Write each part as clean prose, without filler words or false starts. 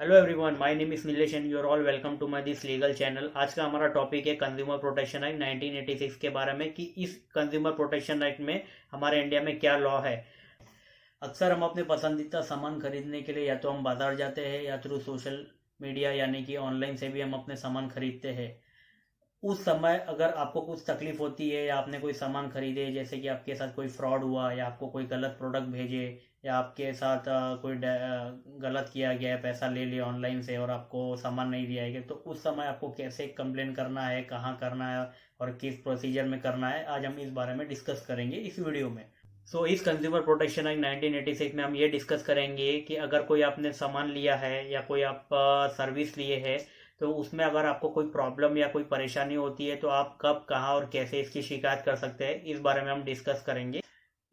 Hello everyone, my name is Nilesh and you are all welcome to my this legal channel. आज का हमारा topic है consumer protection act 1986 के बारे में कि इस कंज्यूमर प्रोटेक्शन एक्ट में हमारे इंडिया में क्या लॉ है। अक्सर हम अपने पसंदीदा सामान खरीदने के लिए या तो हम बाजार जाते हैं या थ्रू सोशल मीडिया यानी कि ऑनलाइन से भी हम अपने सामान खरीदते हैं। उस समय अगर आपको कुछ तकलीफ होती है या आपने कोई सामान खरीदे, जैसे कि आपके साथ कोई फ्रॉड हुआ या आपको कोई गलत प्रोडक्ट भेजे या आपके साथ गलत किया गया है, पैसा ले लिया ऑनलाइन से और आपको सामान नहीं दिया है, तो उस समय आपको कैसे कंप्लेन करना है, कहाँ करना है और किस प्रोसीजर में करना है, आज हम इस बारे में डिस्कस करेंगे इस वीडियो में। इस कंज्यूमर प्रोटेक्शन एक्ट 1986 में हम ये डिस्कस करेंगे कि अगर कोई आपने सामान लिया है या कोई आप सर्विस लिए है, तो उसमें अगर आपको कोई प्रॉब्लम या कोई परेशानी होती है तो आप कब, कहाँ और कैसे इसकी शिकायत कर सकते हैं, इस बारे में हम डिस्कस करेंगे।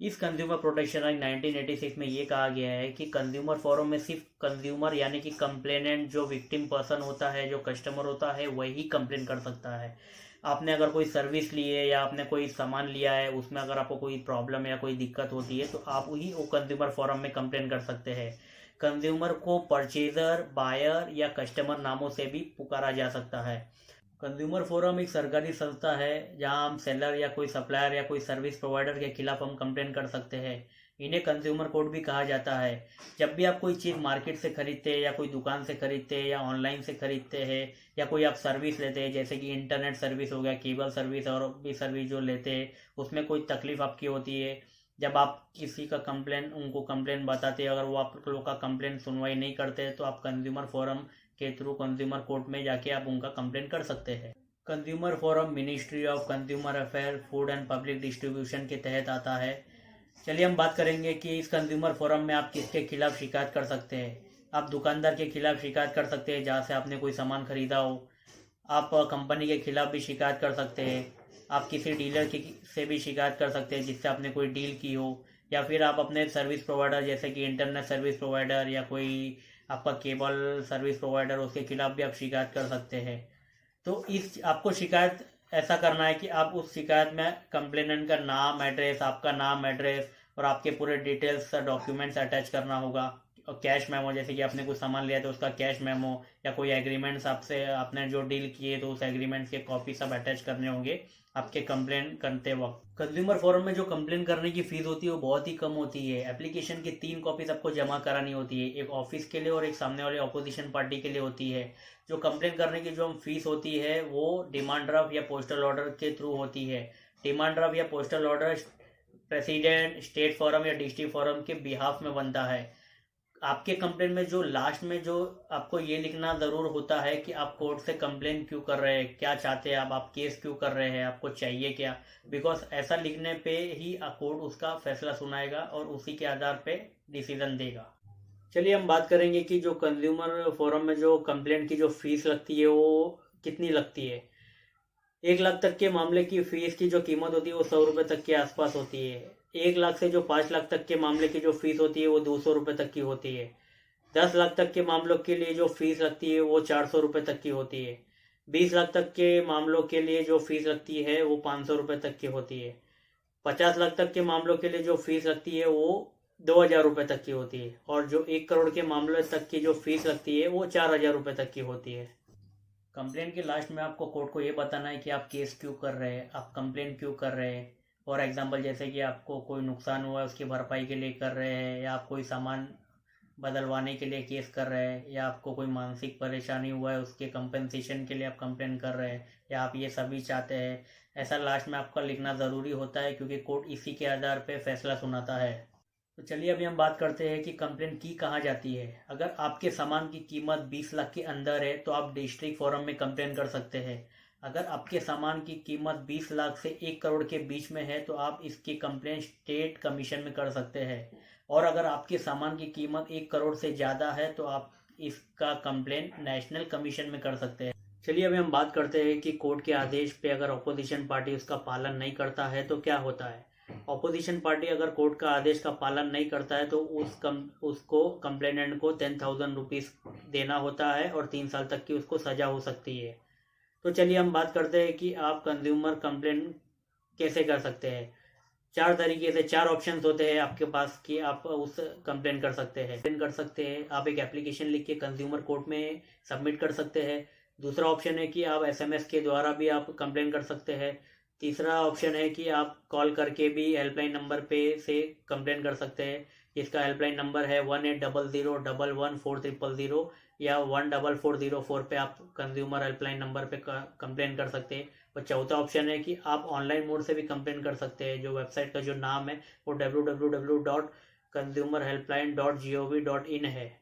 इस कंज्यूमर प्रोटेक्शन एक्ट 1986 में ये कहा गया है कि कंज्यूमर फोरम में सिर्फ कंज्यूमर यानी कि कंप्लेनेंट, जो विक्टिम पर्सन होता है, जो कस्टमर होता है, वही कंप्लेन कर सकता है। आपने अगर कोई सर्विस ली है या आपने कोई सामान लिया है, उसमें अगर आपको कोई प्रॉब्लम या कोई दिक्कत होती है तो आप ही वो कंज्यूमर फोरम में कंप्लेन कर सकते हैं। कंज्यूमर को परचेजर, बायर या कस्टमर नामों से भी पुकारा जा सकता है। कंज्यूमर फोरम एक सरकारी संस्था है जहां हम सेलर या कोई सप्लायर या कोई सर्विस प्रोवाइडर के खिलाफ हम कंप्लेन कर सकते हैं। इन्हें कंज्यूमर कोर्ट भी कहा जाता है। जब भी आप कोई चीज़ मार्केट से खरीदते हैं या कोई दुकान से खरीदते हैं या ऑनलाइन से खरीदते हैं या कोई आप सर्विस लेते हैं, जैसे कि इंटरनेट सर्विस हो गया, केबल सर्विस और भी सर्विस जो लेते हैं, उसमें कोई तकलीफ आपकी होती है, जब आप किसी का कंप्लेन उनको कंप्लेन बताते हैं, अगर वो आप लोग का कंप्लेन सुनवाई नहीं करते तो आप कंज्यूमर फोरम के थ्रू कंज्यूमर कोर्ट में जाके आप उनका कंप्लेन कर सकते हैं। Consumer forum ministry of consumer affair, food and public distribution के तहत आता है। चलिए हम बात करेंगे कि इस कंज्यूमर फोरम में आप किसके खिलाफ शिकायत कर सकते हैं। आप दुकानदार के खिलाफ शिकायत कर सकते हैं जहाँ से आपने कोई सामान खरीदा हो। आप कंपनी के खिलाफ भी शिकायत कर सकते हैं। आप किसी डीलर की से भी शिकायत कर सकते हैं जिससे आपने कोई डील की हो, या फिर आप अपने सर्विस प्रोवाइडर जैसे कि इंटरनेट सर्विस प्रोवाइडर या कोई आपका केबल सर्विस प्रोवाइडर, उसके खिलाफ भी आप शिकायत कर सकते हैं। तो इस आपको शिकायत ऐसा करना है कि आप उस शिकायत में कंप्लेनेंट का नाम, एड्रेस, आपका नाम, एड्रेस और आपके पूरे डिटेल्स, डॉक्यूमेंट्स अटैच करना होगा। और कैश मेमो, जैसे कि आपने कुछ सामान लिया तो उसका कैश मेमो या कोई एग्रीमेंट्स आपसे आपने जो डील किए तो उस एग्रीमेंट्स के कॉपी सब अटैच करने होंगे आपके कंप्लेन करते वक्त। कंज्यूमर फोरम में जो कंप्लेन करने की फीस होती है वो बहुत ही कम होती है। एप्लीकेशन की 3 कॉपीज आपको जमा करानी होती है, एक ऑफिस के लिए और एक सामने वाले ऑपोजिशन पार्टी के लिए होती है। जो कंप्लेन करने की जो हम फीस होती है वो डिमांड ड्राफ्ट या पोस्टल ऑर्डर के थ्रू होती है। डिमांड ड्राफ्ट या postal order president, state forum या डिस्ट्रिक्ट फोरम के बिहाफ में बनता है। आपके कंप्लेन में जो लास्ट में जो आपको ये लिखना ज़रूर होता है कि आप कोर्ट से कंप्लेन क्यों कर रहे हैं, क्या चाहते हैं आप केस क्यों कर रहे हैं, आपको चाहिए क्या। बिकॉज ऐसा लिखने पे ही कोर्ट उसका फैसला सुनाएगा और उसी के आधार पे डिसीजन देगा। चलिए हम बात करेंगे कि जो कंज्यूमर फोरम में जो कंप्लेंट की जो फीस लगती है वो कितनी लगती है। 1 लाख तक के मामले की फीस की जो कीमत होती है वो 100 रुपये तक के आसपास होती है। 1 लाख से जो 5 लाख तक के मामले की जो फीस होती है वो 200 रुपये तक की होती है। 10 लाख तक के मामलों के लिए जो फीस लगती है वो 400 रुपये तक की होती है। 20 लाख तक के मामलों के लिए जो फीस लगती है वो 500 रुपये तक की होती है। 50 लाख तक के मामलों के लिए जो फीस लगती है वो 2,000 रुपये तक की होती है। और जो 1 करोड़ के मामले तक की जो फीस लगती है वो 4,000 रुपये तक की होती है। कंप्लेंट के लास्ट में आपको कोर्ट को ये बताना है कि आप केस क्यों कर रहे हैं, आप कंप्लेंट क्यों कर रहे हैं। फॉर एग्जांपल, जैसे कि आपको कोई नुकसान हुआ है उसकी भरपाई के लिए कर रहे हैं, या आप कोई सामान बदलवाने के लिए केस कर रहे हैं, या आपको कोई मानसिक परेशानी हुआ है उसके कंपेंसेशन के लिए आप कंप्लेन कर रहे हैं, या आप ये सभी चाहते हैं। ऐसा लास्ट में आपका लिखना ज़रूरी होता है क्योंकि कोर्ट इसी के आधार पर फैसला सुनाता है। तो चलिए अभी हम बात करते हैं कि कंप्लेन की कहाँ जाती है। अगर आपके सामान की कीमत 20 लाख के अंदर है तो आप डिस्ट्रिक्ट फोरम में कंप्लेन कर सकते हैं। अगर आपके सामान की कीमत 20 लाख से 1 करोड़ के बीच में है तो आप इसकी कंप्लेन स्टेट कमीशन में कर सकते हैं। और अगर आपके सामान की कीमत 1 करोड़ से ज़्यादा है तो आप इसका कंप्लेन नेशनल कमीशन में कर सकते हैं। चलिए अभी हम बात करते हैं कि कोर्ट के आदेश पे अगर अपोजिशन पार्टी उसका पालन नहीं करता है तो क्या होता है। ऑपोजिशन पार्टी अगर कोर्ट का आदेश का पालन नहीं करता है तो उसको कंप्लेनेंट को 10,000 रुपीज़ देना होता है और 3 साल तक की उसको सजा हो सकती है। तो चलिए हम बात करते हैं कि आप कंज्यूमर कंप्लेंट कैसे कर सकते हैं। चार तरीके से, चार ऑप्शंस होते हैं आपके पास कि आप उस कंप्लेन कर सकते हैं। आप एक एप्लीकेशन लिख के कंज्यूमर कोर्ट में सबमिट कर सकते हैं। दूसरा ऑप्शन है कि आप एसएमएस के द्वारा भी आप कंप्लेन कर सकते हैं। तीसरा ऑप्शन है कि आप कॉल करके भी हेल्पलाइन नंबर पे से कंप्लेन कर सकते हैं, जिसका हेल्पलाइन नंबर है 1800111400 या 14404 पे आप कंज्यूमर हेल्पलाइन नंबर पे कंप्लेन कर सकते हैं। और चौथा ऑप्शन है कि आप ऑनलाइन मोड से भी कंप्लेन कर सकते हैं। जो वेबसाइट का जो नाम है वो www.consumerhelpline.gov.in है।